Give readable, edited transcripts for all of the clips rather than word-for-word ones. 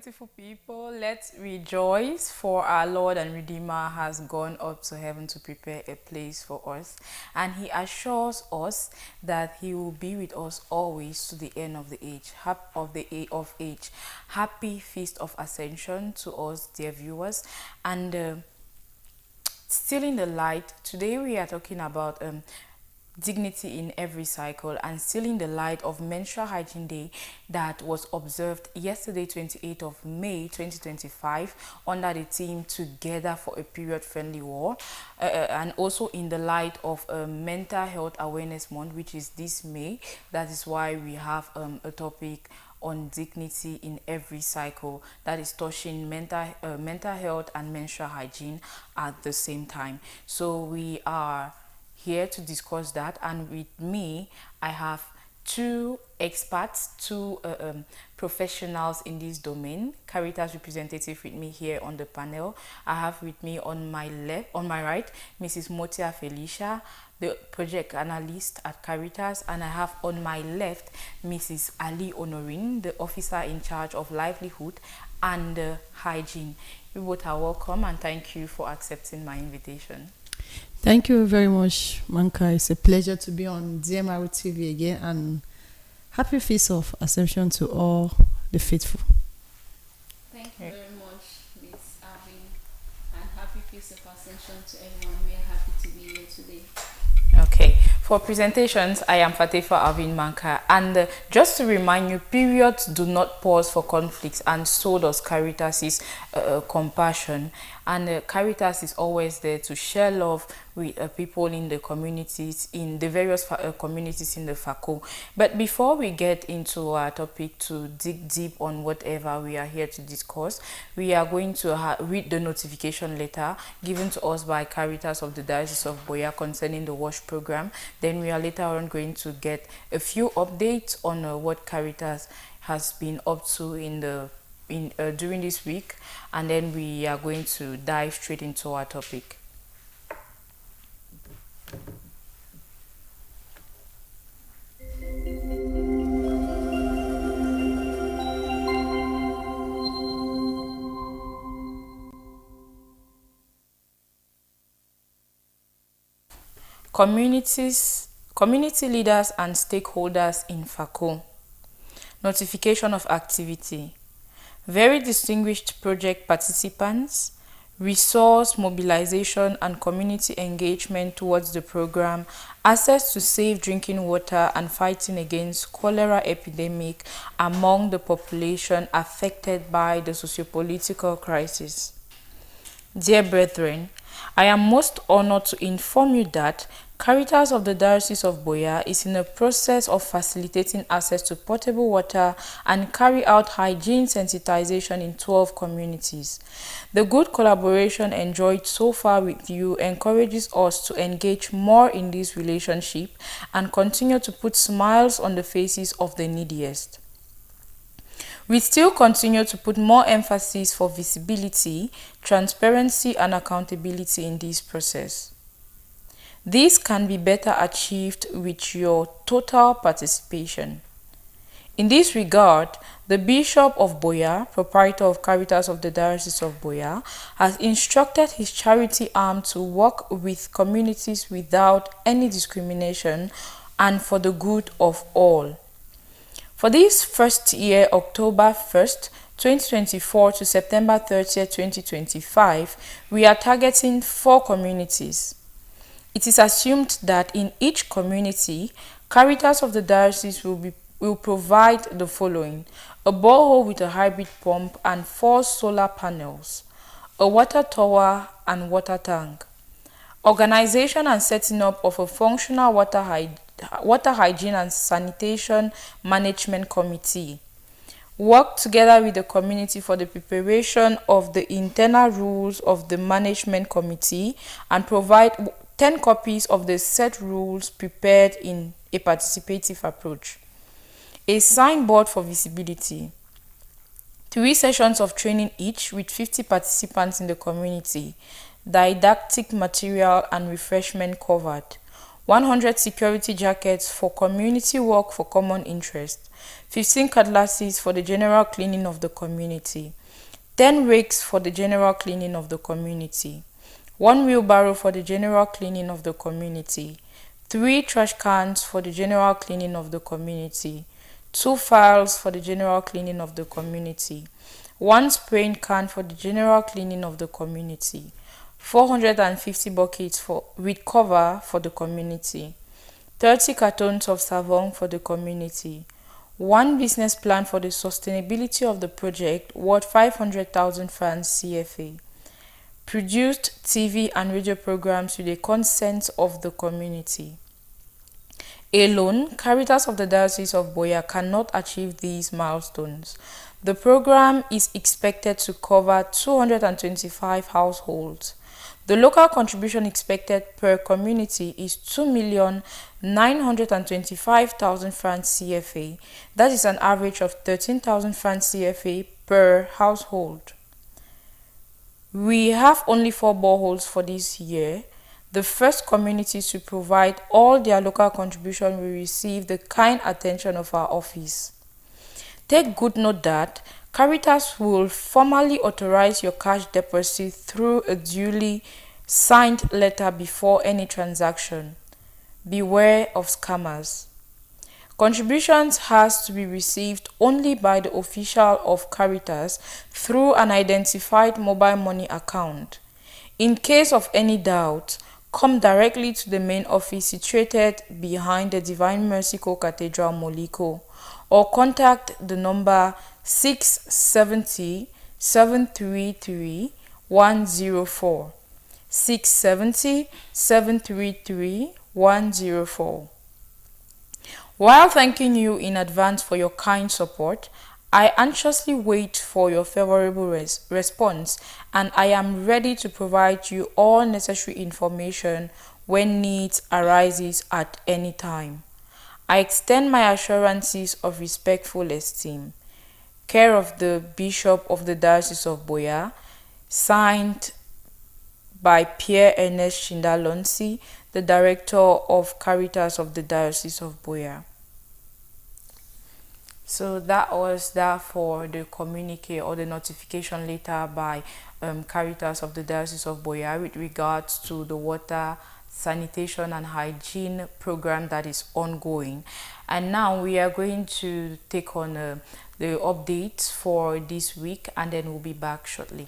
beautiful people, let's rejoice, for our Lord and Redeemer has gone up to heaven to prepare a place for us, and he assures us that he will be with us always to the end of the age. Happy Feast of Ascension to us, dear viewers. And still in the light, today we are talking about dignity in every cycle, and still in the light of Menstrual Hygiene Day that was observed yesterday, 28th of May 2025, under the theme Together for a Period Friendly War, and also in the light of Mental Health Awareness Month, which is this May. That is why we have a topic on dignity in every cycle, that is touching mental health and menstrual hygiene at the same time. So we are here to discuss that, and with me I have two experts, two professionals in this domain. Caritas representative with me here on the panel. I have with me on my right, Mrs. Motia Felicia, the project analyst at Caritas, and I have on my left Mrs. Ali Honorin, the officer in charge of livelihood and hygiene. You both are welcome, and thank you for accepting my invitation. Thank you very much, Manka. It's a pleasure to be on DMRO TV again, and happy Feast of Ascension to all the faithful. Thank you very much, Ms. Arvin, and happy Feast of Ascension to everyone. We are happy to be here today. Okay, for presentations, I am Fatefa Arvin Manka, and just to remind you, periods do not pause for conflicts, and so does Caritas' compassion. And Caritas is always there to share love with people in the communities, in the various communities in the FACO. But before we get into our topic to dig deep on whatever we are here to discuss, we are going to read the notification letter given to us by Caritas of the Diocese of Boya concerning the WASH program. Then we are later on going to get a few updates on what Caritas has been up to during this week, and then we are going to dive straight into our topic. Community leaders and stakeholders in FACO. Notification of activity. Very distinguished project participants, resource mobilization and community engagement towards the program, access to safe drinking water, and fighting against cholera epidemic among the population affected by the sociopolitical crisis. Dear brethren, I am most honored to inform you that Caritas of the Diocese of Boya is in the process of facilitating access to potable water and carry out hygiene sensitization in 12 communities. The good collaboration enjoyed so far with you encourages us to engage more in this relationship and continue to put smiles on the faces of the neediest. We still continue to put more emphasis for visibility, transparency, and accountability in this process. This can be better achieved with your total participation. In this regard, the Bishop of Boya, proprietor of Caritas of the Diocese of Boya, has instructed his charity arm to work with communities without any discrimination and for the good of all. For this first year, October 1st, 2024 to September 30th, 2025, we are targeting 4 communities. It is assumed that in each community, Caritas of the Diocese will provide the following: a borehole with a hybrid pump and 4 solar panels, a water tower and water tank, organization and setting up of a functional water hygiene and sanitation management committee, work together with the community for the preparation of the internal rules of the management committee, and provide 10 copies of the set rules prepared in a participative approach, a signboard for visibility, 3 sessions of training each with 50 participants in the community, didactic material and refreshment covered, 100 security jackets for community work for common interest, 15 cutlasses for the general cleaning of the community, 10 rakes for the general cleaning of the community, 1 wheelbarrow for the general cleaning of the community, 3 trash cans for the general cleaning of the community, 2 files for the general cleaning of the community, 1 spraying can for the general cleaning of the community, 450 buckets with cover for the community, 30 cartons of savon for the community, 1 business plan for the sustainability of the project worth 500,000 francs CFA, produced TV and radio programs with the consent of the community. Alone, Caritas of the Diocese of Boya cannot achieve these milestones. The program is expected to cover 225 households. The local contribution expected per community is 2,925,000 francs CFA. That is an average of 13,000 francs CFA per household. We have only 4 boreholes for this year. The first communities to provide all their local contribution will receive the kind attention of our office. Take good note that Caritas will formally authorize your cash deposit through a duly signed letter before any transaction. Beware of scammers. Contributions has to be received only by the official of Caritas through an identified mobile money account. In case of any doubt, come directly to the main office situated behind the Divine Mercy Co-Cathedral Moliko, or contact the number 670 733 104, 670 733 104. While thanking you in advance for your kind support, I anxiously wait for your favorable response, and I am ready to provide you all necessary information when needs arises at any time. I extend my assurances of respectful esteem. Care of the Bishop of the Diocese of Boya, signed by Pierre Ernest Shindalonsi, the Director of Caritas of the Diocese of Boya. So that was that for the communique or the notification letter by Caritas of the Diocese of Boya with regards to the water, sanitation and hygiene program that is ongoing. And now we are going to take on the updates for this week, and then we'll be back shortly.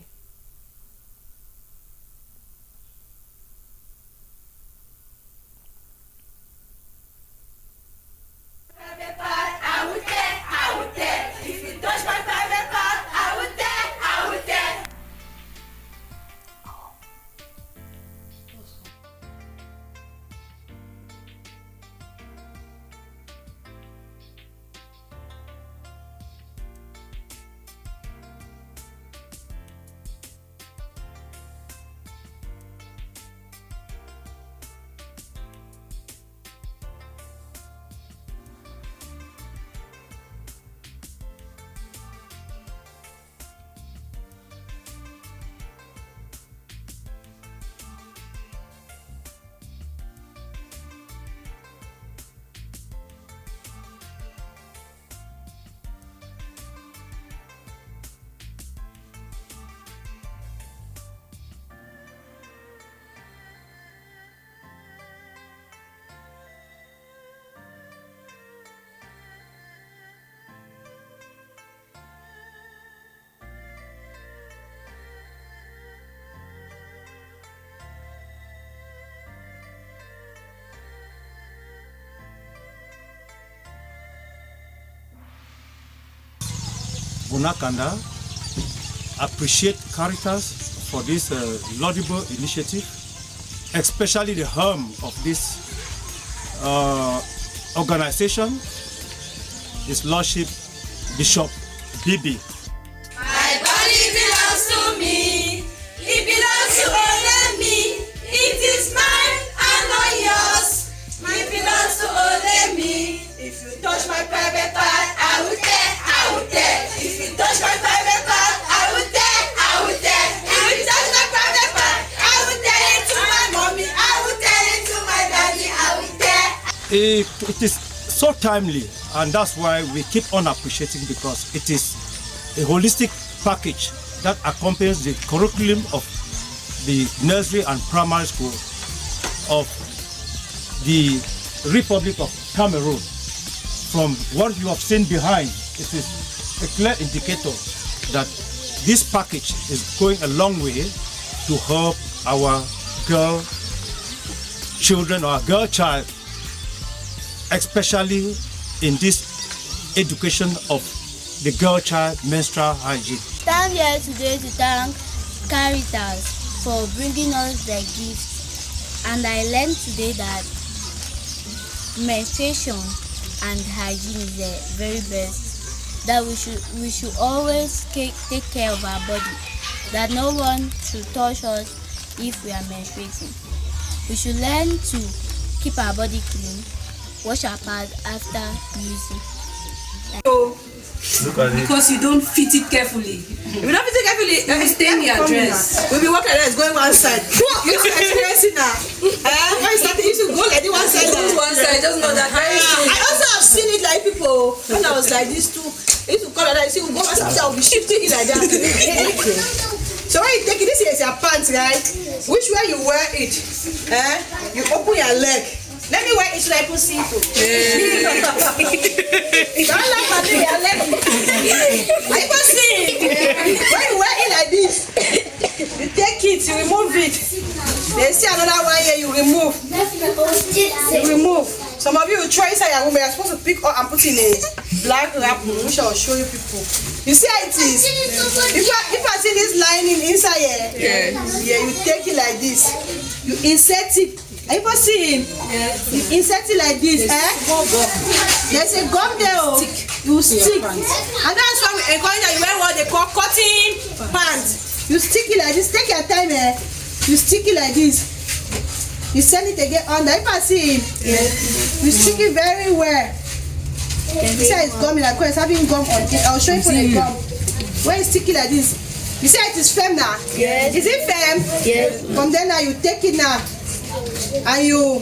Bunakanda appreciate Caritas for this laudable initiative, especially the helm of this organization, His Lordship Bishop Bibi. My body belongs to me, it belongs to only me, it is mine and not yours, it belongs to only me. If you touch my private part, I will tell, if you touch my private part, I will tell, if you touch my private part, I will tell it to my mommy, I will tell it to my daddy, I will It is so timely, and that's why we keep on appreciating, because it is a holistic package that accompanies the curriculum of the nursery and primary school of the Republic of Cameroon. From what you have seen behind, it is a clear indicator that this package is going a long way to help our girl children or girl child, especially in this education of the girl child menstrual hygiene. Stand here today to thank Caritas for bringing us the gifts, and I learned today that menstruation and hygiene is the very best. That we should always take care of our body. That no one should touch us if we are menstruating. We should learn to keep our body clean, wash our pads after using. Because you don't fit it carefully. If you don't fit it carefully, you will stain your dress. We'll be walking like this, going one side. You are experiencing now. When you start, you should go like this one side. One side, just know that. I also have seen it like people when I was like this too. They used to come like that. You see, we go one side, I will be shifting it like that. So when you take it, this is your pants, right? Which way you wear it? You open your leg. Let me wear it so I can see it. Don't laugh at me, your leg. I can see it. When you wear it like this, you take it, you remove it. They see another one here, you remove. You remove. Some of you will try inside your room, you're supposed to pick up and put in a black wrap, which I will show you people. You see how it is? If I see this lining inside here, you take it like this. You insert it. Are you seeing? Yes. You insert it like this, There's a gum there, you stick. And that's why we encourage that you wear what they call cotton pants. You stick it like this, take your time, You stick it like this. You send it again under. If I see it, you stick it very well. You see how it's gummy, like it's having gum on it. I'll show you for the gum. When you stick it like this, you see how it is firm now? Yes. Is it firm? Yes. From then now, you take it now. And you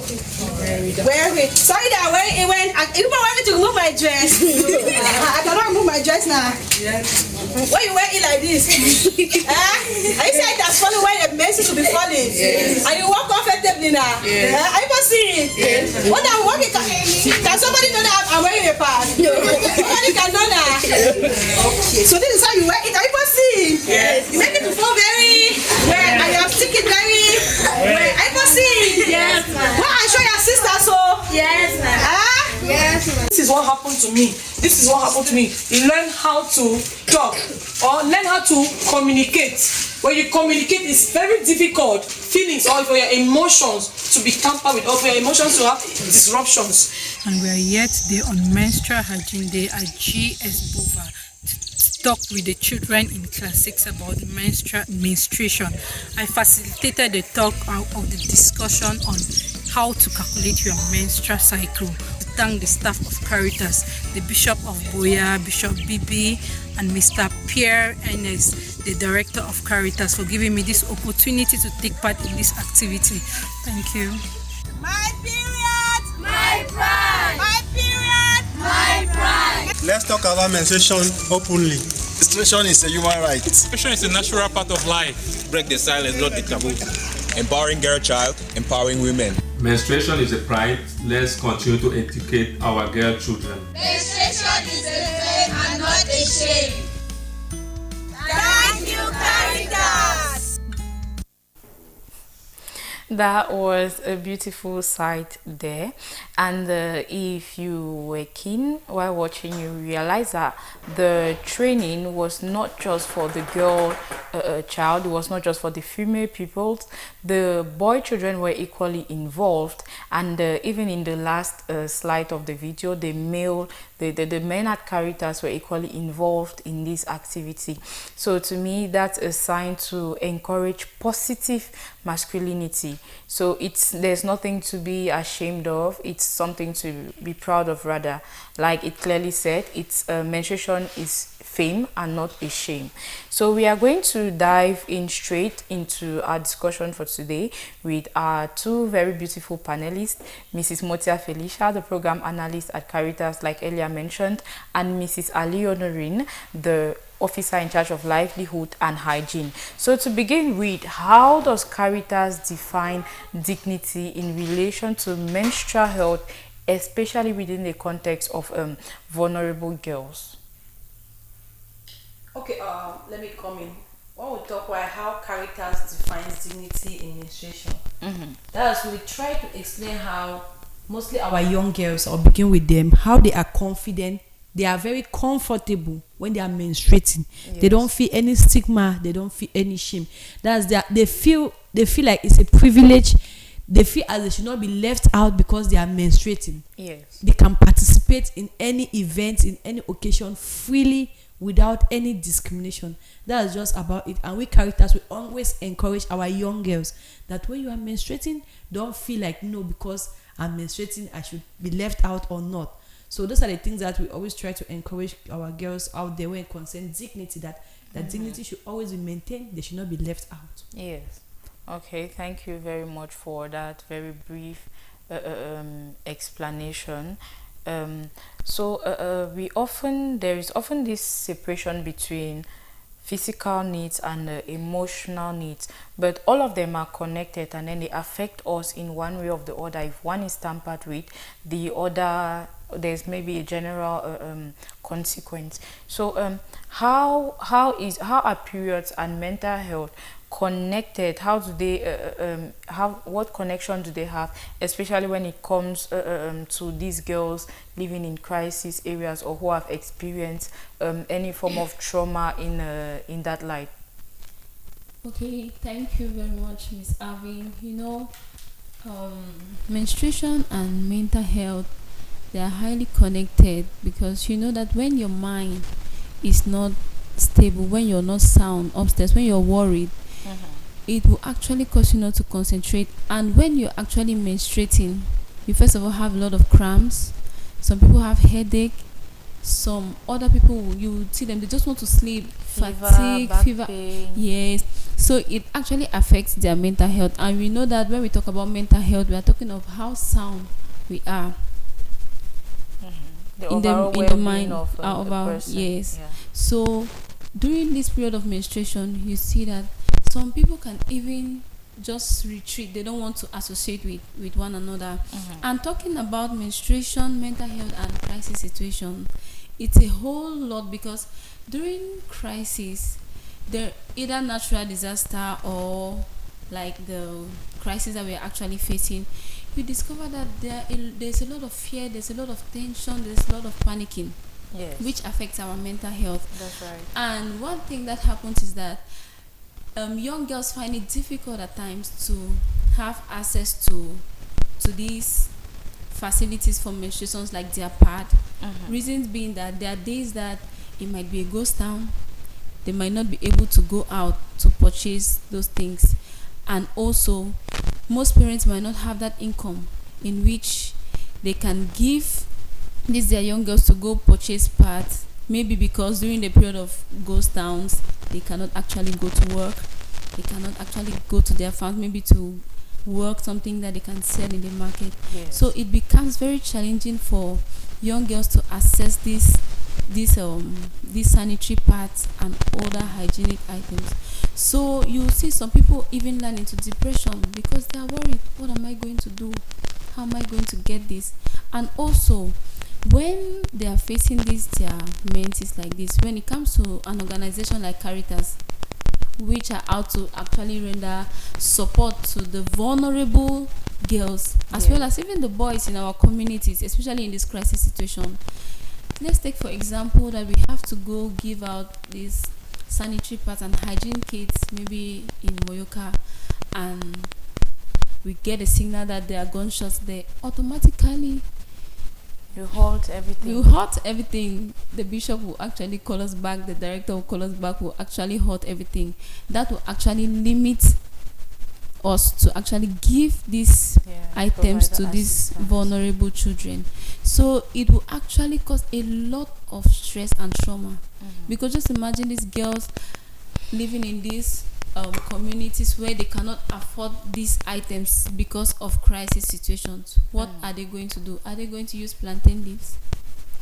wear it. Sorry that when you want me to remove my dress. I cannot remove my dress now. Yes. When you wear it like this, I said that's funny when the message to be falling. Yes. And you walk comfortably now. Yes. I can see it. Yes. What I'm walking, can somebody know that I'm wearing a pad? Somebody can know that. Okay. So this is how you wear it. I can see it. Yes. You make it to fall very well, and you have stick it very well. I can see it. Yes, ma'am. Well, I show your sister so. Yes, ma'am. Yes, ma'am. This is what happened to me. This is what happened to me. You learn how to talk or learn how to communicate. When you communicate, it's very difficult. Feelings or for your emotions to be tampered with, or for your emotions to have disruptions. And we are here today on Menstrual Hygiene Day at GS Bova to talk with the children in Class 6 about menstruation. I facilitated the talk of the discussion on how to calculate your menstrual cycle. To thank the staff of Caritas, the Bishop of Boya, Bishop Bibi, and Mr. Pierre Enes, the Director of Caritas, for giving me this opportunity to take part in this activity. Thank you. My period, my pride. My period, my pride. Let's talk about menstruation openly. Menstruation is a human right. Menstruation is a natural part of life. Break the silence, not the taboo. Empowering girl child, empowering women. Menstruation is a pride. Let's continue to educate our girl children. Menstruation is a flame and not a shame. Thank you, Caritas. That was a beautiful sight there, and if you were keen while watching, you realize that the training was not just for the girl child, it was not just for the female pupils. The boy children were equally involved, and even in the last slide of the video, the men at Caritas were equally involved in this activity. So to me, that's a sign to encourage positive masculinity. So there's nothing to be ashamed of. It's something to be proud of, rather. Like it clearly said, menstruation is fame and not a shame. So we are going to dive in straight into our discussion for today with our two very beautiful panelists, Mrs. Motia Felicia, the program analyst at Caritas, like earlier mentioned, and Mrs. Ali Honorine, the officer in charge of livelihood and hygiene. So to begin with, how does Caritas define dignity in relation to menstrual health, especially within the context of vulnerable girls? Okay, let me come in. When we talk about how Caritas defines dignity in menstruation, that's we try to explain how mostly our young girls, or begin with them, how they are confident. They are very comfortable when they are menstruating. Yes. They don't feel any stigma. They don't feel any shame. That's they feel like it's a privilege. They feel as they should not be left out because they are menstruating. Yes. They can participate in any event, in any occasion freely without any discrimination. That's just about it. And we Caritas, we always encourage our young girls that when you are menstruating, don't feel like, no, because I'm menstruating, I should be left out or not. So those are the things that we always try to encourage our girls out there when it concerns dignity, that dignity should always be maintained. They should not be left out. Yes. Okay, thank you very much for that very brief explanation. There is often this separation between physical needs and emotional needs, but all of them are connected, and then they affect us in one way or the other. If one is tampered with, the other, there's maybe a general consequence. So how are periods and mental health connected? How do they what connection do they have, especially when it comes to these girls living in crisis areas or who have experienced any form of trauma in that light? Okay, thank you very much, Miss Avi. Menstruation and mental health, they are highly connected, because you know that when your mind is not stable, when you're not sound upstairs, when you're worried, it will actually cause you not to concentrate. And when you're actually menstruating, you first of all have a lot of cramps. Some people have headache. Some other people, you see them, they just want to sleep, fatigue, fever. Yes. So it actually affects their mental health. And we know that when we talk about mental health, we are talking of how sound we are in the mind of our person. Yes. Yeah. So during this period of menstruation, you see that some people can even just retreat. They don't want to associate with one another. And talking about menstruation, mental health, and crisis situation, it's a whole lot, because during crisis, there either natural disaster or like the crisis that we're actually facing, you discover that there's a lot of fear, there's a lot of tension, there's a lot of panicking. Yes. Which affects our mental health. That's right. And one thing that happens is that young girls find it difficult at times to have access to these facilities for menstruations, like their pad. Reasons being that there are days that it might be a ghost town. They might not be able to go out to purchase those things. And also, most parents might not have that income in which they can give their young girls to go purchase pads. Maybe because during the period of ghost towns, they cannot actually go to work. They cannot actually go to their farms, maybe to work something that they can sell in the market. Yes. So it becomes very challenging for young girls to access these sanitary pads and other hygienic items. So you see some people even land into depression because they are worried. What am I going to do? How am I going to get this? And also, when they are facing their menses like this, when it comes to an organization like Caritas, which are out to actually render support to the vulnerable girls, as well as even the boys in our communities, especially in this crisis situation. Let's take for example that we have to go give out these sanitary pads and hygiene kits, maybe in Moyoka, and we get a signal that there are gunshots there. Automatically, you halt everything. You halt everything. The bishop will actually call us back. The director will call us back. Will actually halt everything. That will actually limit us to actually give these items to these vulnerable children. So it will actually cause a lot of stress and trauma. Because just imagine these girls living in these communities where they cannot afford these items because of crisis situations. What are they going to do? Are they going to use plantain leaves?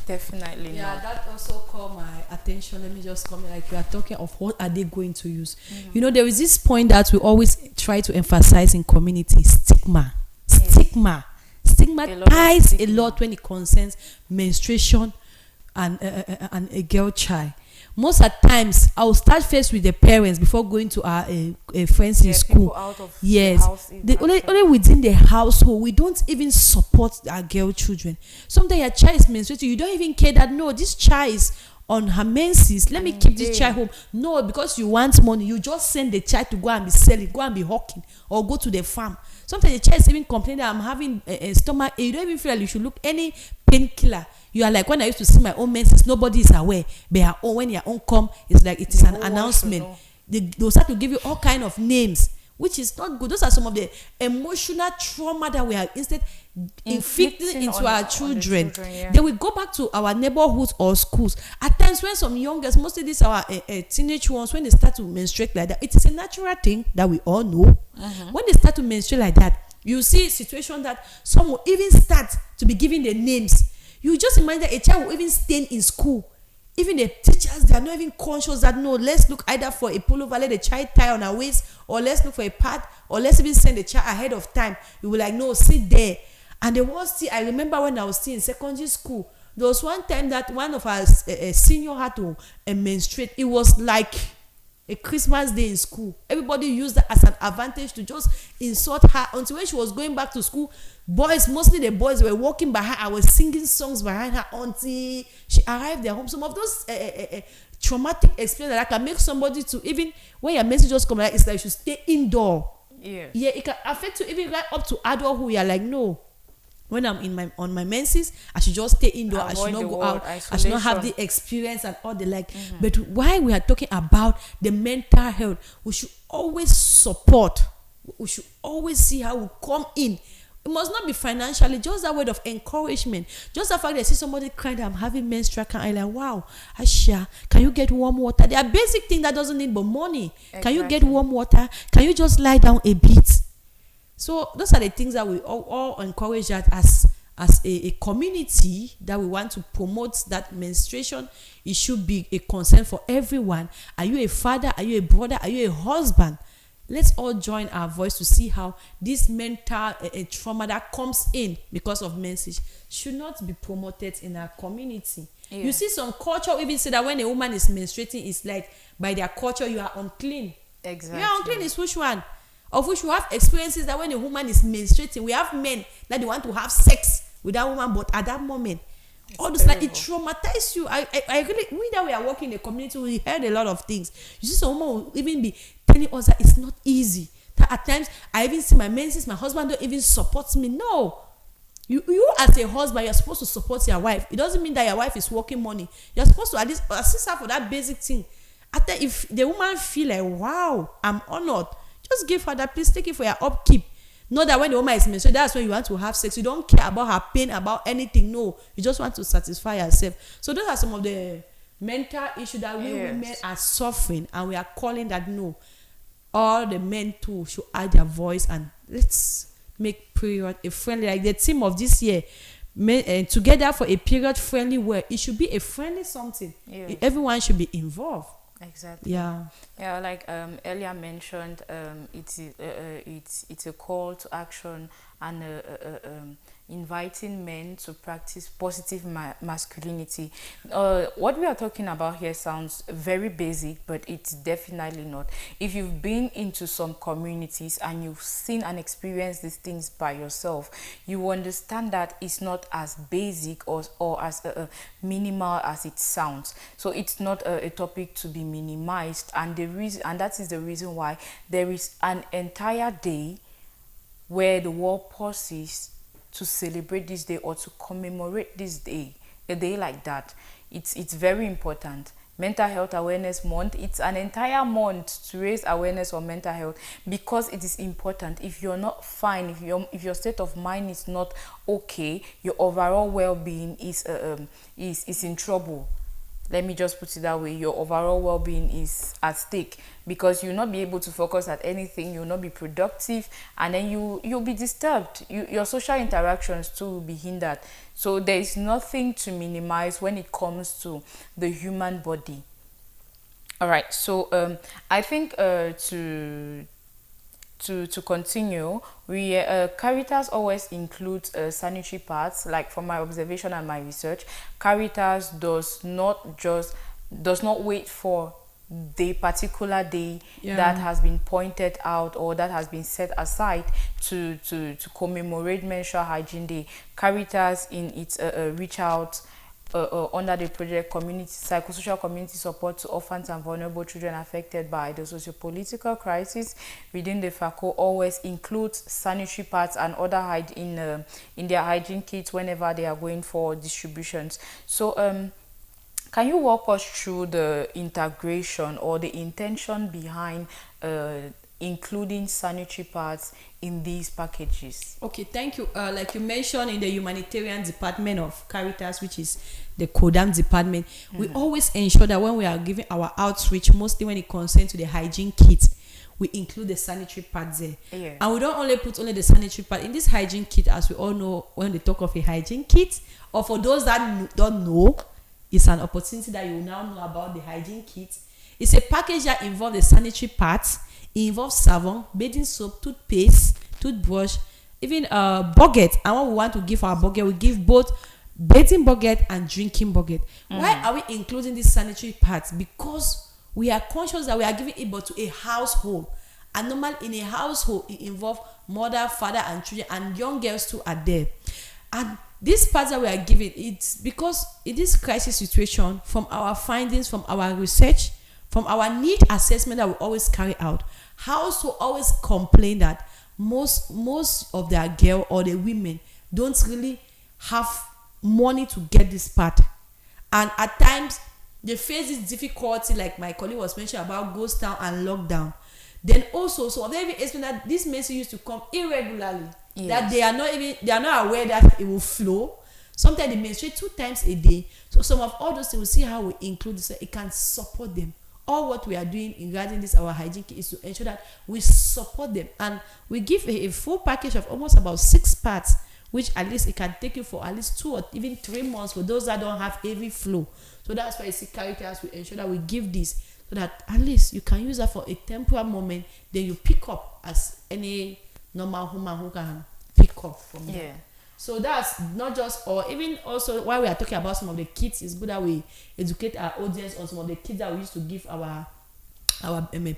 Definitely not. That also caught my attention. Let me just comment. Like, you are talking of what are they going to use. You know, there is this point that we always try to emphasize in community: stigma. Stigma ties a lot when it concerns menstruation and a girl child. Most at times, I will start first with the parents before going to our friends in school. Yes, only within the household, we don't even support our girl children. Sometimes your child is menstruating, you don't even care that no, this child is on her menses. Let me keep this child home. No, because you want money, you just send the child to go and be selling, go and be hawking, or go to the farm. Sometimes the child is even complaining that I'm having a stomach. You don't even feel like you should look any painkiller. You are like, when I used to see my own menses, nobody is aware. But when your own come, it's like it is an announcement. They'll start to give you all kind of names, which is not good. Those are some of the emotional trauma that we are instead inflicting into our children. Then we go back to our neighborhoods or schools. At times when some young girls, mostly these are our teenage ones, when they start to menstruate like that, it is a natural thing that we all know. When they start to menstruate like that, you see a situation that some will even start to be giving the names. You just imagine that a child will even stay in school. Even the teachers, they are not even conscious that no, let's look either for a pullover, let the child tie on her waist, or let's look for a pad, or let's even send the child ahead of time. You will like, no, sit there. And the worst thing, I remember when I was still in secondary school, there was one time that one of our senior had to menstruate. It was like a Christmas day in school. Everybody used that as an advantage to just insult her until when she was going back to school. Boys, mostly the boys, were walking behind her. I was singing songs behind her until she arrived at home. Some of those traumatic experiences that can make somebody to, even when your message just come like, it's like you should stay indoor. Yeah, it can affect you even right up to adulthood. You're like, no. When I'm on my menses, I should just stay indoor. I should not go out. Isolation. I should not have the experience and all the like. But while we are talking about the mental health, we should always support. We should always see how we come in. It must not be financially, just that word of encouragement. Just the fact that I see somebody crying that I'm having menstrual cramp, I'm like, wow, Asha, can you get warm water? There are basic things that doesn't need but money. Exactly. Can you get warm water? Can you just lie down a bit? So those are the things that we all encourage that as a community that we want to promote that menstruation. It should be a concern for everyone. Are you a father? Are you a brother? Are you a husband? Let's all join our voice to see how this mental trauma that comes in because of menses should not be promoted in our community. Yeah. You see some culture even say that when a woman is menstruating, it's like by their culture you are unclean. Exactly. You are unclean is which one? Of which we have experiences that when a woman is menstruating, we have men that they want to have sex with that woman, but at that moment, all this like it traumatizes you. I really, we that we are working in the community, we heard a lot of things. You see, some woman will even be telling us that it's not easy. That at times I even see my menses, my husband don't even support me. No, you as a husband, you're supposed to support your wife. It doesn't mean that your wife is working money. You're supposed to at least assist her for that basic thing. After, if the woman feel like, wow, I'm honored, just give her that. Please take it for your upkeep. Not that when the woman is menstruating, that's when you want to have sex. You don't care about her pain, about anything. No, you just want to satisfy yourself. So those are some of the mental issues that we women are suffering, and we are calling that no. All the men too should add their voice, and let's make period a friendly, like the theme of this year, together for a period friendly where it should be a friendly something. Everyone should be involved. Exactly. Yeah, like earlier mentioned, it's a call to action and inviting men to practice positive masculinity. What we are talking about here sounds very basic, but it's definitely not. If you've been into some communities and you've seen and experienced these things by yourself, you understand that it's not as basic or as minimal as it sounds. So it's not a topic to be minimized, and that is the reason why there is an entire day where the world pauses to celebrate this day or to commemorate this day, a day like that. It's very important. Mental Health Awareness Month, it's an entire month to raise awareness on mental health, because it is important. If you're not fine, if your state of mind is not okay, your overall well-being is in trouble. let me just put it that way, your overall well-being is at stake, because you'll not be able to focus at anything, you'll not be productive, and then you'll be disturbed. Your social interactions too will be hindered. So there is nothing to minimize when it comes to the human body. All right, so I think to continue, we Caritas always includes sanitary pads. Like from my observation and my research, Caritas does not wait for the particular day that has been pointed out or that has been set aside to commemorate Menstrual Hygiene Day. Caritas, in its reach out under the project psychosocial community support to orphans and vulnerable children affected by the socio-political crisis within the FACO, always includes sanitary pads and other in their hygiene kits whenever they are going for distributions. So can you walk us through the integration or the intention behind including sanitary pads in these packages? Okay, thank you. Like you mentioned, in the humanitarian department of Caritas, which is the CODAM department, we always ensure that when we are giving our outreach, mostly when it concerns to the hygiene kit, we include the sanitary pads there. Yeah. And we don't only put only the sanitary pad in this hygiene kit. As we all know, when they talk of a hygiene kit, or for those that don't know, it's an opportunity that you now know about the hygiene kit. It's a package that involves the sanitary pads. It involves savon, bathing soap, toothpaste, toothbrush, even a bucket. And when we want to give our bucket, we give both bathing bucket and drinking bucket. Why are we including these sanitary pads? Because we are conscious that we are giving it but to a household. And normally in a household, it involves mother, father, and children, and young girls too are there. And these pads that we are giving, it's because in this crisis situation, from our findings, from our research, from our need assessment that we always carry out, households always complain that most of their girl or the women don't really have money to get this pad, and at times they face this difficulty, like my colleague was mentioning about ghost town and lockdown. Then also, so they even explain that this message used to come irregularly. Yes. That they are not aware that it will flow. Sometimes they menstruate 2 times a day. So some of all those things, we'll see how we include this so it can support them. All what we are doing regarding this, our hygiene kit, is to ensure that we support them, and we give a full package of almost about 6 parts, which at least it can take you for at least 2 or even 3 months for those that don't have heavy flow. So that's why you see Caritas, we ensure that we give this so that at least you can use that for a temporary moment, then you pick up as any normal human who can pick up from there. So that's not just, or even also while we are talking about some of the kids, it's good that we educate our audience on some of the kids that we used to give our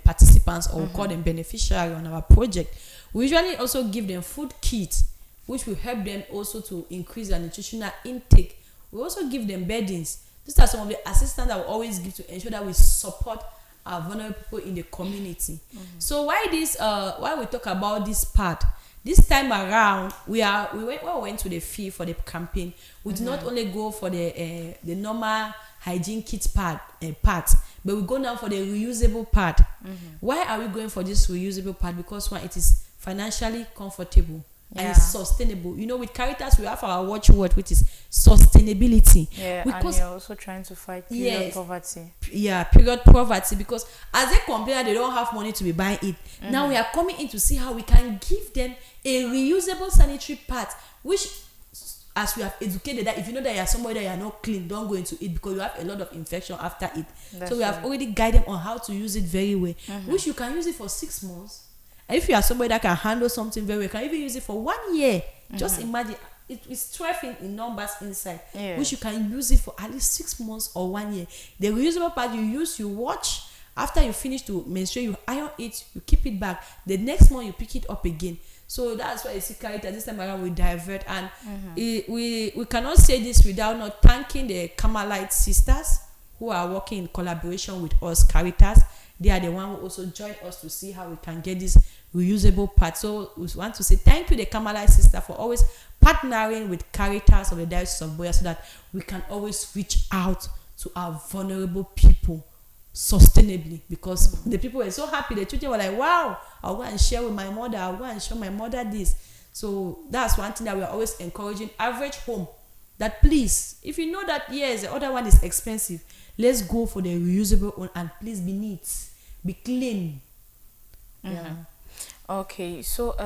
participants, or we call them beneficiary on our project. We usually also give them food kits, which will help them also to increase their nutritional intake. We also give them beddings. These are some of the assistance that we always give to ensure that we support our vulnerable people in the community. So why we talk about this part? This time around, when we went to the field for the campaign, we did not only go for the normal hygiene kit part, but we go now for the reusable part. Why are we going for this reusable part? Because one, it is financially comfortable and it's sustainable. You know, with Caritas, we have our watchword, which is sustainability. Yeah, because, and you're also trying to fight period poverty. Yeah, period poverty, because as they complain, they don't have money to be buying it. Now we are coming in to see how we can give them a reusable sanitary pad, which, as we have educated, that if you know that you are somebody that you are not clean, don't go into it because you have a lot of infection after it. So we have already guided them on how to use it very well, which you can use it for 6 months. And if you are somebody that can handle something very well, you can even use it for 1 year. Just imagine, it is 12 in numbers inside, which you can use it for at least 6 months or 1 year. The reusable pad you use, you watch. After you finish to menstruate, you iron it, you keep it back. The next month you pick it up again. So that's why you see Caritas this time around we divert, and we cannot say this without not thanking the Carmelite sisters who are working in collaboration with us, Caritas. They are the one who also join us to see how we can get this reusable part. So we want to say thank you, the Carmelite sister, for always partnering with Caritas of the Diocese of Boya, so that we can always reach out to our vulnerable people sustainably, because the people were so happy. The children were like, wow, I'll go and share with my mother, I'll go and show my mother this. So that's one thing that we are always encouraging. Average home that please, if you know that yes, the other one is expensive, let's go for the reusable one, and please be neat, be clean. Yeah. Okay, so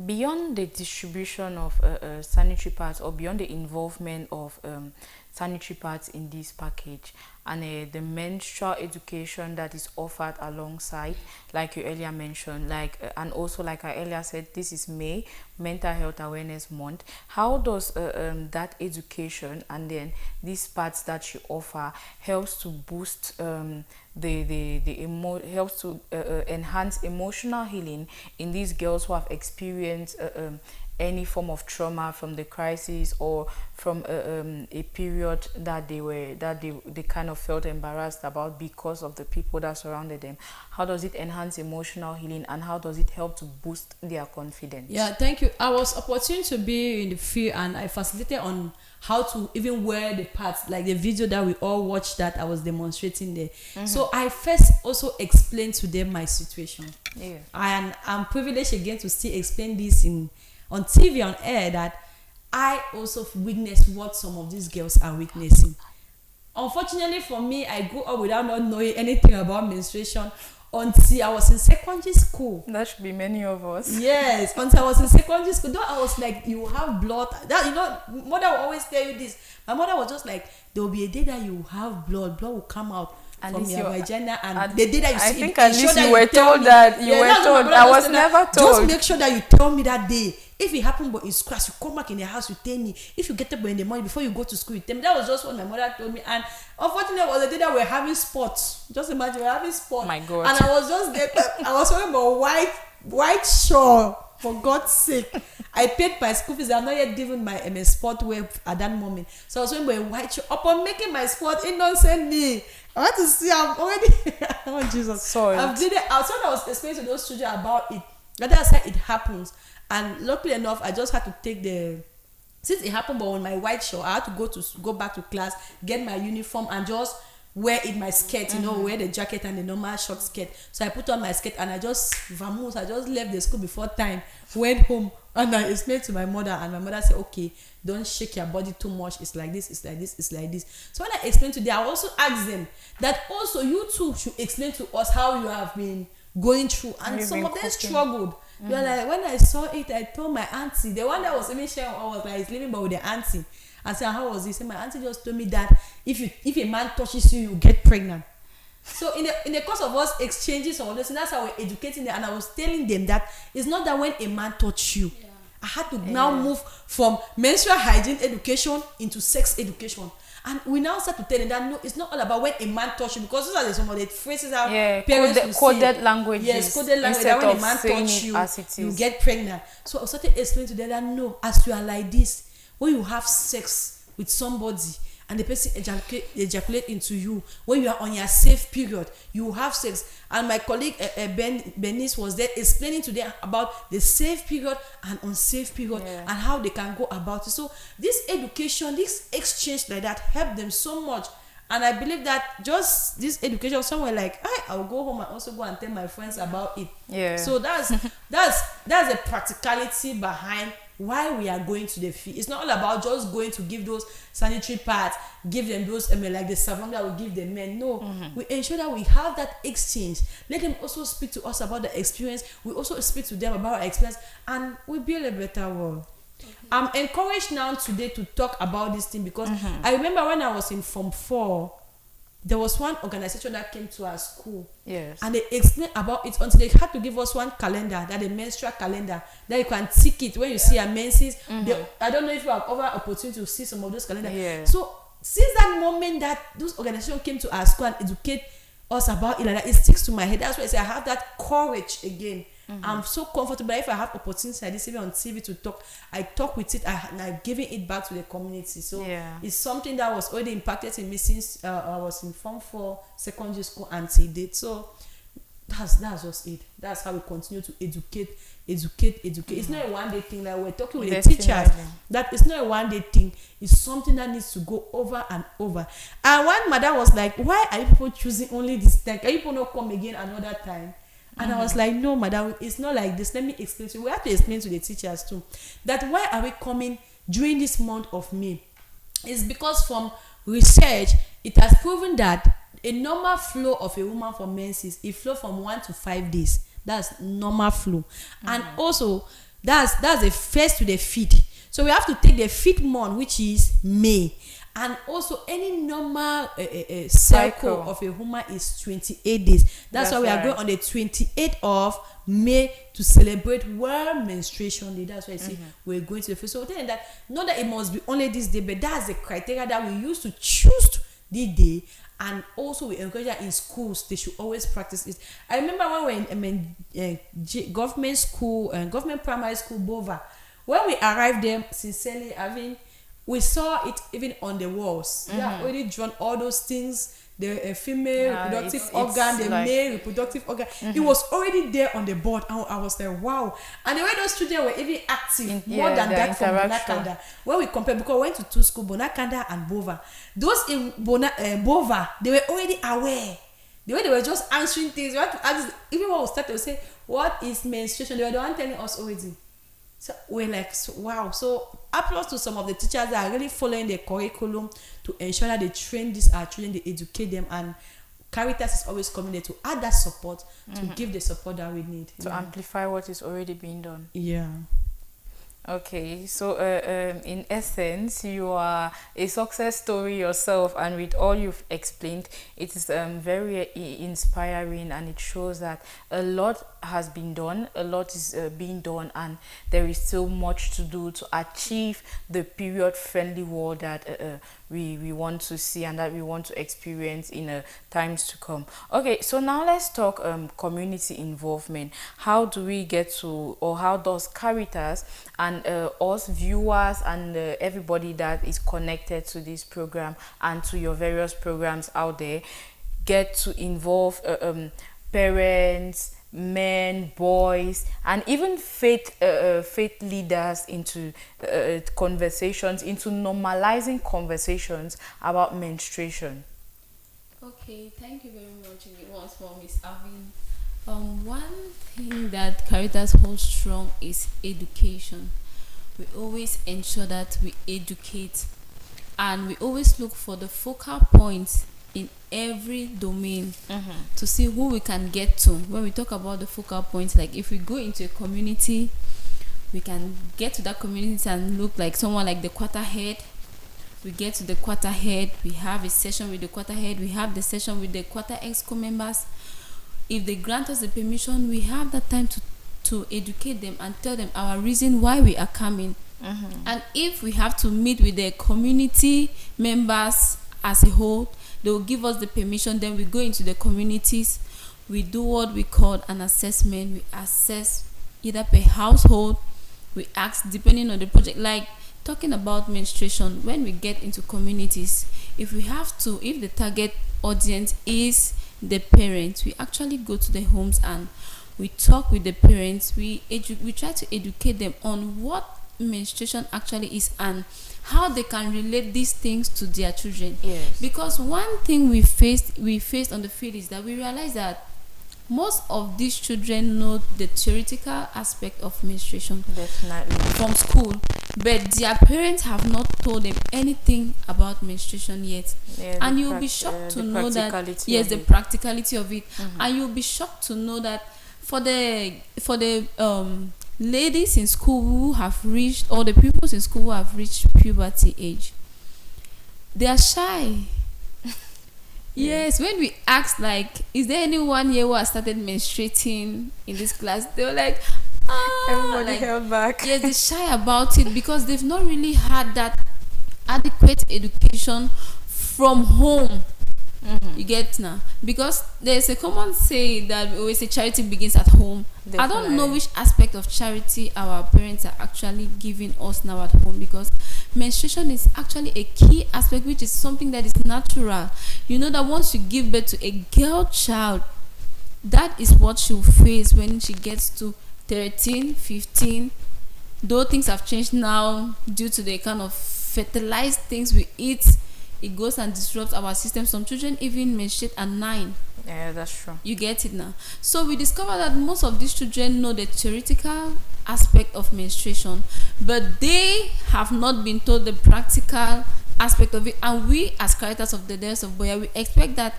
beyond the distribution of sanitary pads, or beyond the involvement of sanitary pads in this package, and the menstrual education that is offered alongside, like you earlier mentioned, like and also like I earlier said, this is May, Mental Health Awareness Month. How does that education and then these pads that you offer helps to boost helps to enhance emotional healing in these girls who have experienced any form of trauma from the crisis, or from a period that they kind of felt embarrassed about because of the people that surrounded them? How does it enhance emotional healing, and how does it help to boost their confidence? Yeah, thank you. I was opportune to be in the field, and I facilitated on how to even wear the parts, like the video that we all watched that I was demonstrating there. So I first also explained to them my situation. Yeah. And I'm privileged again to still explain this on TV, on air, that I also witnessed what some of these girls are witnessing. Unfortunately for me, I grew up without not knowing anything about menstruation until I was in secondary school. That should be many of us. Yes, until I was in secondary school. Though I was like, you have blood. That, you know, mother will always tell you this. My mother was just like, there will be a day that you have blood will come out from your vagina, and the day that you see I think it, at least you were told that. You were told. I was never told. Just make sure that you tell me that day. If it happened but in class, you come back in the house, you tell me. If you get up in the morning before you go to school, you tell me. That was just what my mother told me. And unfortunately, it was the day that we're having sports. Just imagine, we're having sports. My God. And I was just I was wearing my white shawl, for God's sake. I paid my school fees. I'm not yet given my sport wear at that moment. So I was wearing my white shawl. Upon making my sport, it don't send me. I want to see. I'm already. Oh Jesus! Sorry. I was explaining to those children about it. That's how it happens. And luckily enough, I just had to take since it happened, but on my white shirt, I had to go back to class, get my uniform, and just wear it my skirt, wear the jacket and the normal short skirt. So I put on my skirt and I just left the school before time, went home, and I explained to my mother, and my mother said, okay, don't shake your body too much, it's like this, it's like this, it's like this. So when I explained to them, I also asked them that also you too should explain to us how you have been going through, and some of them struggled. They're like, when I saw it, I told my auntie, the one that was even sharing, I was like, it's living but with the auntie. I said, how was it? So my auntie just told me that if a man touches you, you get pregnant. So in the course of us exchanging some of this, and that's how we're educating them. And I was telling them that it's not that when a man touches you, I had to now move from menstrual hygiene education into sex education. And we now start to tell them that no, it's not all about when a man touches you, because those are some of the phrases that parents coded languages. Yes, coded language. That when a man touches you, you get pregnant. So I started explaining to them that no, as you are like this, when you have sex with somebody and the person ejaculate into you, when you are on your safe period, you have sex. And my colleague Bernice was there explaining to them about the safe period and unsafe period, and how they can go about it. So this education, this exchange like that helped them so much. And I believe that just this education, somewhere like, I'll go home and also go and tell my friends about it. Yeah. So that's the practicality behind why we are going to the field. It's not all about just going to give those sanitary pads, give them those like the savon that we give the men. No, we ensure that we have that exchange. Let them also speak to us about the experience. We also speak to them about our experience, and we build a better world. I'm encouraged now today to talk about this thing, because I remember when I was in Form 4, there was one organization that came to our school. Yes. And they explained about it until they had to give us one calendar, that the menstrual calendar, that you can tick it when you see a menses. I don't know if you have ever opportunity to see some of those calendars. Yeah. So since that moment that those organizations came to our school and educate us about it, like that, it sticks to my head. That's why I say I have that courage again. I'm so comfortable. If I have opportunity like this, even on TV to talk, I talk with it, and I'm giving it back to the community. So it's something that was already impacted in me since I was in Form 4 secondary school until date. So that's just it. That's how we continue to educate. It's not a one-day thing. Like we're talking with the teachers, that it's not a one-day thing. It's something that needs to go over and over. And one mother was like, why are you people choosing only this time? Can you people not come again another time? And I was like, no, madam, it's not like this. Let me explain to you. We have to explain to the teachers too, that why are we coming during this month of May? is because from research it has proven that a normal flow of a woman for menses, it flow from 1 to 5 days. That's normal flow. And also that's the first to the fifth. So we have to take the 5th month, which is May. And also any normal cycle of a woman is 28 days. That's why we are going on the 28th of May to celebrate World Menstruation Day. That's why I say we're going to the first. So telling that not that it must be only this day, but that's the criteria that we use to choose this day. And also we encourage that in schools they should always practice it. I remember when we were in government school, government primary school, Bova. When we arrived there, sincerely, we saw it even on the walls. They have already drawn all those things. The female reproductive organ, the male reproductive organ. It was already there on the board. And I was like, wow. And the way those children were even active more than that from Bonakanda. When we compare, because we went to 2 schools, Bonakanda and Bova. Those in Bova, they were already aware. The way they were just answering things, we had to ask, even when we started to say, what is menstruation? They were the one telling us already. So we're like, wow. So applause to some of the teachers that are really following the curriculum to ensure that they train our children, they educate them, and Caritas is always coming there to add that support, to give the support that we need. To amplify what is already being done. Yeah. Okay, so in essence, you are a success story yourself, and with all you've explained, it is very inspiring, and it shows that a lot has been done, a lot is being done, and there is still much to do to achieve the period-friendly world that we want to see and that we want to experience in times to come. Okay, so now let's talk community involvement. How do we get to, or how does Caritas and us viewers and everybody that is connected to this program and to your various programs out there get to involve parents, men, boys, and even faith leaders into conversations, into normalizing conversations about menstruation? Okay, thank you very much once more, Miss Avin. One thing that Caritas holds strong is education. We always ensure that we educate, and we always look for the focal points in every domain to see who we can get to. When we talk about the focal points, like if we go into a community, we can get to that community and look like someone like the quarter head. We get to the quarter head, we have a session with the quarter head, we have the session with the quarter exco members. If they grant us the permission, we have that time to educate them and tell them our reason why we are coming. And if we have to meet with the community members as a whole, they will give us the permission. Then we go into the communities, we do what we call an assessment. We assess either per household, we ask depending on the project. Like talking about menstruation, when we get into communities, if the target audience is the parents, we actually go to the homes and we talk with the parents. We try to educate them on what menstruation actually is and how they can relate these things to their children. Yes. Because one thing we faced on the field is that we realized that most of these children know the theoretical aspect of menstruation from school, but their parents have not told them anything about menstruation yet. And you'll be shocked to know that the practicality of it. And you'll be shocked to know that for the ladies in school who have reached, or the pupils in school who have reached puberty age, they are shy. Yes, when we asked, like, is there anyone here who has started menstruating in this class, they were like, everybody held back. Yes, they're shy about it because they've not really had that adequate education from home. You get now? Because there's a common saying that we always say charity begins at home. Definitely. I don't know which aspect of charity our parents are actually giving us now at home, because menstruation is actually a key aspect, which is something that is natural. You know that once you give birth to a girl child, that is what she'll face when she gets to 13, 15. Though things have changed now due to the kind of fertilized things we eat, it goes and disrupts our system. Some children even menstruate at 9. Yeah, that's true. You get it now. So we discovered that most of these children know the theoretical aspect of menstruation, but they have not been told the practical aspect of it. And we as Caritas of the Daughters of Boya, we expect that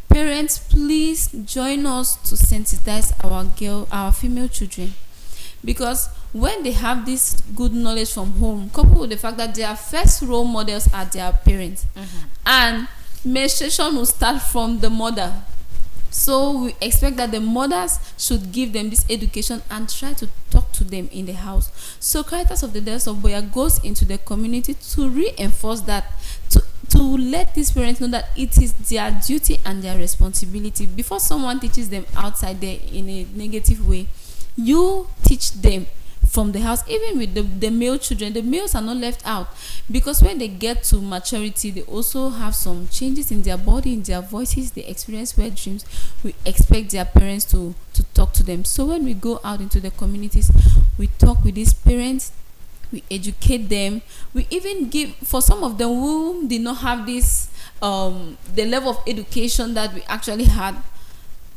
parents, please join us to sensitize our female children, because when they have this good knowledge from home, coupled with the fact that their first role models are their parents, and menstruation will start from the mother. So we expect that the mothers should give them this education and try to talk to them in the house. So Caritas of the Daughters of Boya goes into the community to reinforce that, to let these parents know that it is their duty and their responsibility. Before someone teaches them outside there in a negative way, you teach them from the house. Even with the male children, the males are not left out, because when they get to maturity, they also have some changes in their body, in their voices, they experience wet dreams. We expect their parents to talk to them. So when we go out into the communities, we talk with these parents, we educate them. We even give, for some of them who did not have this the level of education that we actually had,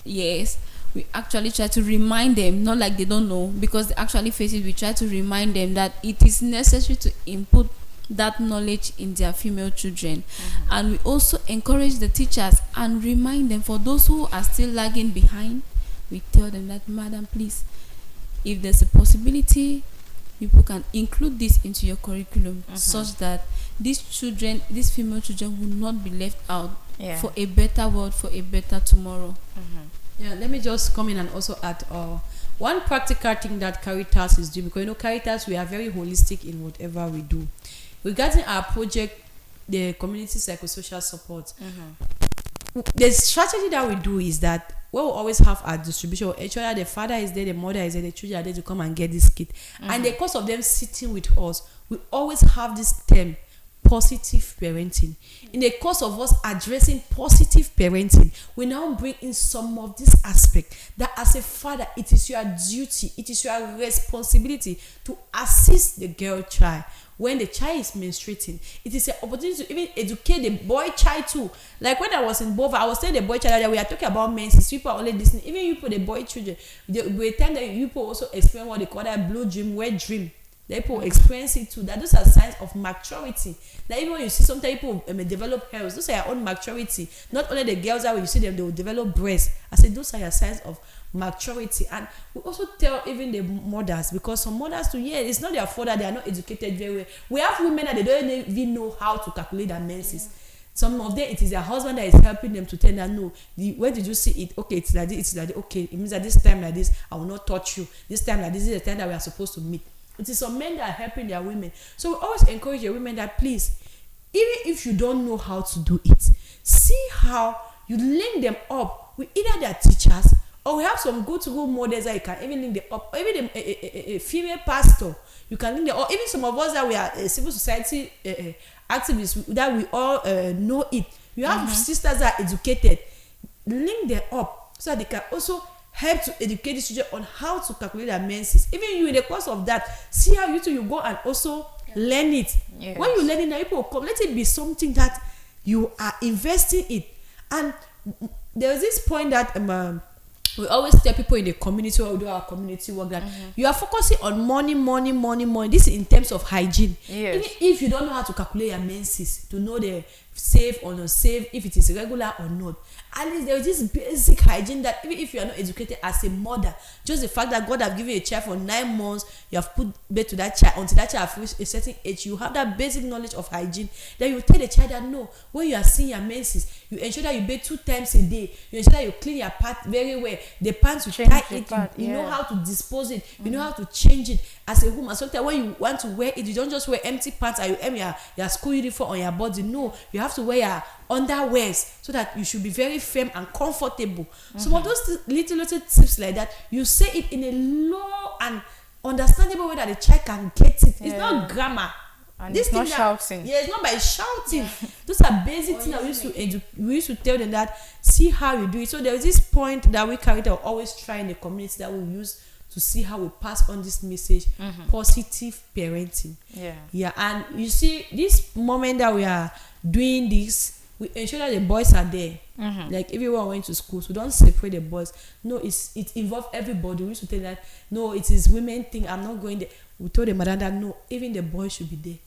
yes, we actually try to remind them, not like they don't know, because they actually face it. We try to remind them that it is necessary to input that knowledge in their female children. And we also encourage the teachers and remind them, for those who are still lagging behind, we tell them that, madam, please, if there's a possibility, people can include this into your curriculum, such that these children, these female children, will not be left out, for a better world, for a better tomorrow. Yeah, let me just come in and also add one practical thing that Caritas is doing, because you know Caritas, we are very holistic in whatever we do. Regarding our project, the community psychosocial support, the strategy that we do is that we will always have our distribution. Each other, the father is there, the mother is there, the children are there to come and get this kit. And the course of them sitting with us, we always have this term, positive parenting. In the course of us addressing positive parenting, we now bring in some of this aspect that as a father, it is your duty, it is your responsibility to assist the girl child when the child is menstruating. It is an opportunity to even educate the boy child too. Like when I was in Bova, I was telling the boy child that we are talking about menses. People are only listening. Even you put the boy children, the time that you people also experience what they call that blue dream, wet dream. The people experience it too. That those are signs of maturity. That even when you see sometimes people develop hairs, those are your own maturity. Not only the girls that when you see them, they will develop breasts. I said those are your signs of maturity. And we also tell even the mothers, because some mothers too, yeah, it's not their fault that they are not educated very well. We have women that they don't even know how to calculate their menses. Some of them, it is their husband that is helping them to tell them, no, where did you see it? Okay, it's like this, it's like this. Okay, it means that this time like this, I will not touch you. This time like this is the time that we are supposed to meet. It is some men that are helping their women. So we always encourage your women that, please, even if you don't know how to do it, see how you link them up with either their teachers, or we have some good models that you can even link them up, or even a female pastor, you can link them, or even some of us that we are civil society activists, that we all know it. You have sisters that are educated, link them up so that they can also help to educate the children on how to calculate their menses. Even you, in the course of that, see how you go and also learn it. Yes. When you learn it, now people come. Let it be something that you are investing in. And there is this point that we always tell people in the community, when we do our community work, that you are focusing on money. This is in terms of hygiene. Yes. Even if you don't know how to calculate your menses, to know the safe or not safe, if it is regular or not, at least there is this basic hygiene that even if you are not educated as a mother, just the fact that God have given you a child for 9 months, you have put bed to that child until that child reaches a certain age, you have that basic knowledge of hygiene. Then you tell the child that no, when you are seeing your menses, you ensure that you bathe 2 times a day, you ensure that you clean your part very well, the pants you tie it, you know how to dispose it, you know how to change it as a woman. Sometimes when you want to wear it, you don't just wear empty pants and you hem your school uniform on your body. No, you have to wear your underwears so that you should be very firm and comfortable. Some of those little tips like that, you say it in a low and understandable way that the child can get it. It's not grammar. And this it's not shouting. Yeah, it's not by shouting. Those are basic things that we used to tell them that, see how you do it. So there is this point that we carry that we always try in the community that we use to see how we pass on this message, positive parenting. Yeah, and you see, this moment that we are doing this, we ensure that the boys are there. Like everyone went to school, so don't separate the boys. No, it involves everybody. We used to tell that, no, it is women thing, I'm not going there. We told the mother that no, even the boys should be there.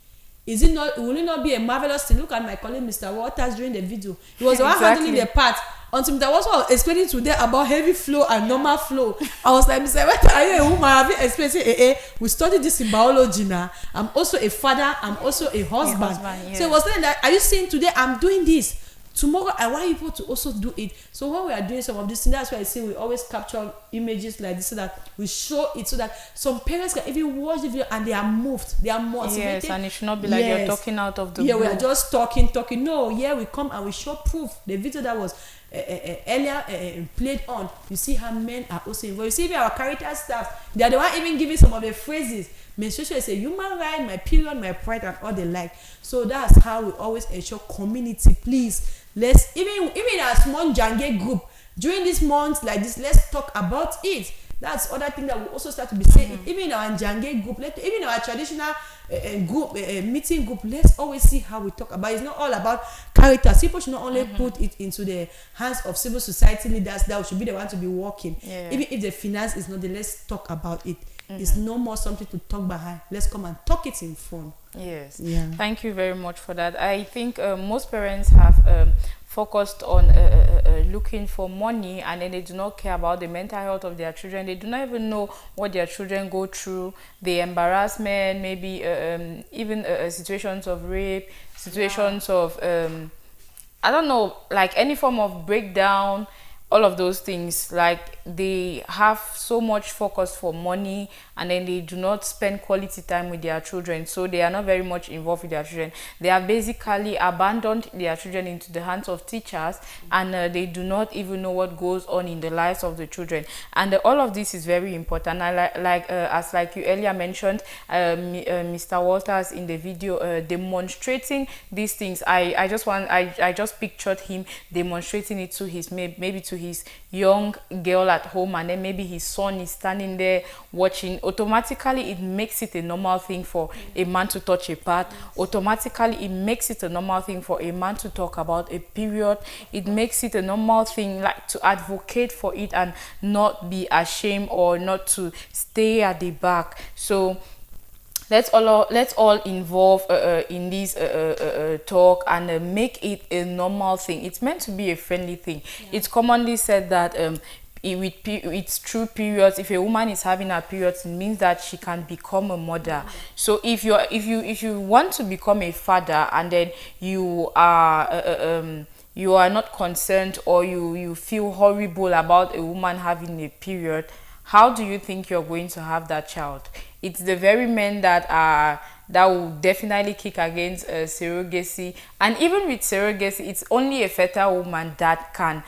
will it not be a marvelous thing? Look at my colleague Mr. Waters during the video. He was the one handling the part until Mr. Waters was explaining today about heavy flow and normal flow. I was like, Mr. Waters, are you a woman? Have you experienced we studied this in biology now. I'm also a father, I'm also a husband. Yeah. So he was saying that, are you saying today I'm doing this? Tomorrow I want people to also do it. So when we are doing some of this thing, that's why I say we always capture images like this so that we show it, so that some parents can even watch the video and they are moved, they are motivated. Yes, and it should not be like you're talking out of the blue. Yeah, we are just talking. No, yeah, we come and we show proof. The video that was earlier played on, you see how men are also involved. You see even our Caritas staff, they are the one even giving some of the phrases. Menstruation is a human right, my period, my pride, and all the like. So that's how we always ensure community. Please, let's even a small jange group during this month like this, let's talk about it. That's other thing that we also start to be saying. Even in our jange group, even our traditional group meeting group, let's always see how we talk about it. It's not all about Caritas. People should not only put it into the hands of civil society leaders that should be the one to be working. Even if the finance is not there, let's talk about it. It's no more something to talk behind. Let's come and talk it in front. Yes. Yeah. Thank you very much for that. I think most parents have focused on looking for money, and then they do not care about the mental health of their children. They do not even know what their children go through, the embarrassment, maybe even situations of rape, situations of I don't know, like any form of breakdown, all of those things. Like they have so much focus for money, and then they do not spend quality time with their children, so they are not very much involved with their children. They have basically abandoned their children into the hands of teachers, and they do not even know what goes on in the lives of the children. And all of this is very important. I like you earlier mentioned, Mr. Walters in the video demonstrating these things. I just pictured him demonstrating it to his maybe to his young girl at home, and then maybe his son is standing there watching. Automatically it makes it a normal thing for a man to touch a part. Automatically it makes it a normal thing for a man to talk about a period. It makes it a normal thing, like, to advocate for it and not be ashamed or not to stay at the back. So let's all involve in this talk and make it a normal thing. It's meant to be a friendly thing. It's commonly said that it's true periods, if a woman is having her periods, it means that she can become a mother. So if you want to become a father, and then you are not concerned, or you feel horrible about a woman having a period, how do you think you're going to have that child? It's the very men that will definitely kick against surrogacy. And even with surrogacy, it's only a fertile woman that can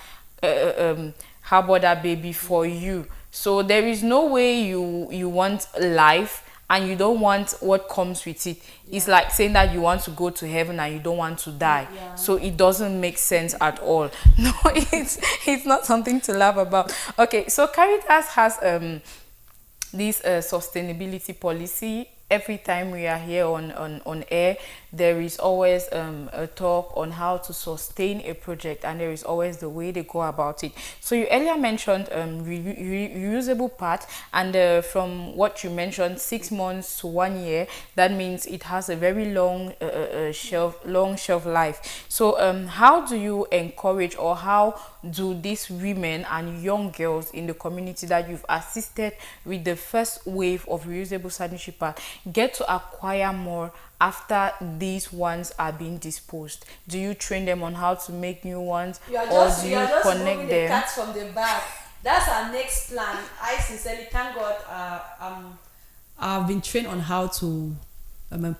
harbor that baby for you. So there is no way you want life and you don't want what comes with it. It's like saying that you want to go to heaven and you don't want to die. So it doesn't make sense at all. No, it's not something to laugh about. Okay, so Caritas has this sustainability policy. Every time we are here on air, there is always a talk on how to sustain a project, and there is always the way they go about it. So you earlier mentioned reusable part, and from what you mentioned, 6 months to 1 year, that means it has a very long shelf life. So how do you encourage, or how do these women and young girls in the community that you've assisted with the first wave of reusable sanitary pad get to acquire more after these ones are being disposed? Do you train them on how to make new ones, or do you connect them? The cats from the back. That's our next plan. I sincerely thank God. I've been trained on how to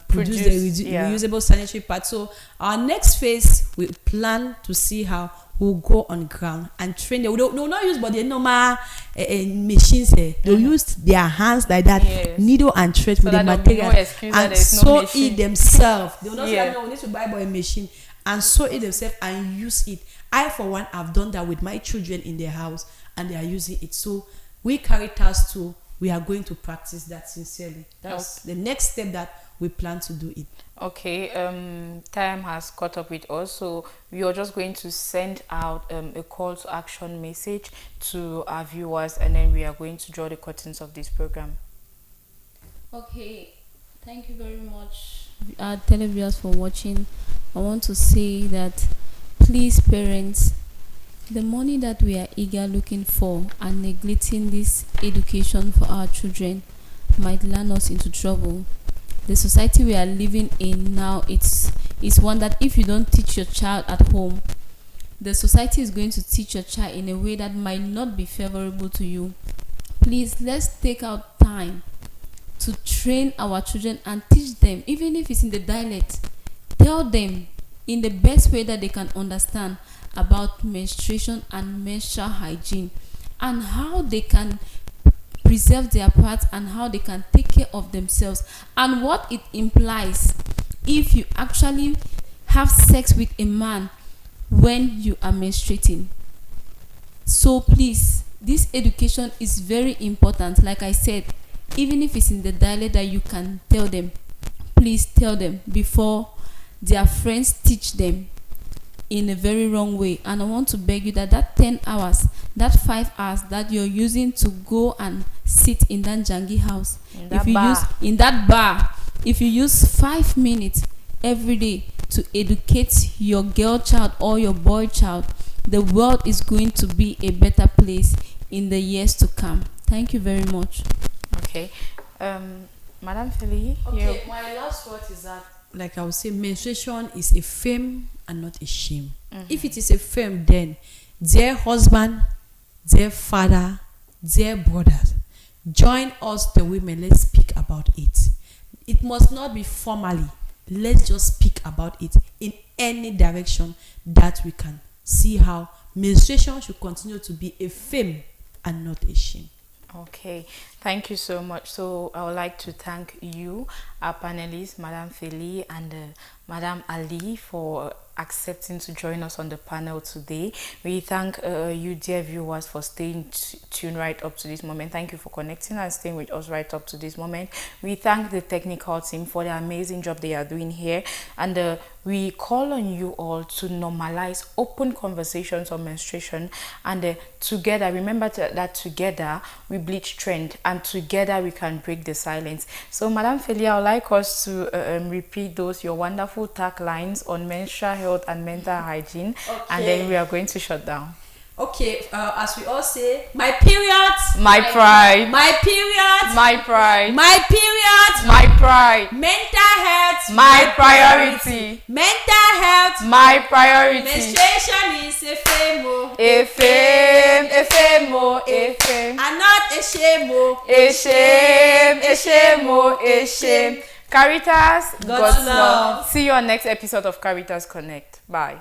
produce the reusable sanitary pad. So our next phase, we plan to see how we'll go on ground and train them. They'll not use but the normal machines. They'll use their hands like that, needle and thread with the material, and sew it themselves. They'll not say, no, we need to buy a machine, and sew it themselves and use it. I, for one, have done that with my children in their house, and they are using it. So we Caritas too, we are going to practice that sincerely. That's the next step that we plan to do it. Okay, time has caught up with us, so we are just going to send out a call to action message to our viewers, and then we are going to draw the curtains of this program. Okay, thank you very much, our televiewers for watching. I want to say that please, parents, the money that we are eager looking for and neglecting this education for our children might land us into trouble. The society we are living in now, it's one that if you don't teach your child at home, the society is going to teach your child in a way that might not be favorable to you. Please, let's take out time to train our children and teach them, even if it's in the dialect. Tell them in the best way that they can understand about menstruation and menstrual hygiene, and how they can preserve their parts and how they can take care of themselves, and what it implies if you actually have sex with a man when you are menstruating. So please, this education is very important. Like I said, even if it's in the dialect that you can tell them, please tell them before their friends teach them in a very wrong way. And I want to beg you that 10 hours, that 5 hours that you're using to go and sit in that jangi house, if you use 5 minutes every day to educate your girl child or your boy child, the world is going to be a better place in the years to come. Thank you very much. Okay. Madam Feli. Okay, my last word is that, like I would say, menstruation is a fame and not a shame. If it is a fame, then dear husband, dear father, dear brothers, join us, the women. Let's speak about it. It must not be formally. Let's just speak about it in any direction that we can see how menstruation should continue to be a fame and not a shame. Okay, thank you so much. So I would like to thank you, our panelists, Madam Feli and Madam Ali, for accepting to join us on the panel today. We thank you, dear viewers, for staying tuned right up to this moment. Thank you for connecting and staying with us right up to this moment. We thank the technical team for the amazing job they are doing here, and we call on you all to normalize open conversations on menstruation, and together, remember that together we bleach trend, and together we can break the silence. So Madam Feli, I would like us to repeat your wonderful taglines on menstrual health and mental hygiene, and then we are going to shut down. Okay, as we all say, my period, my pride. My period, my pride. My period, my pride. Mental health, my priority. Mental health, my priority. Menstruation is a fame, a fame, a fame, a fame, and not a shame, a shame, a shame, a shame. Caritas, God's love. See you on next episode of Caritas Connect. Bye.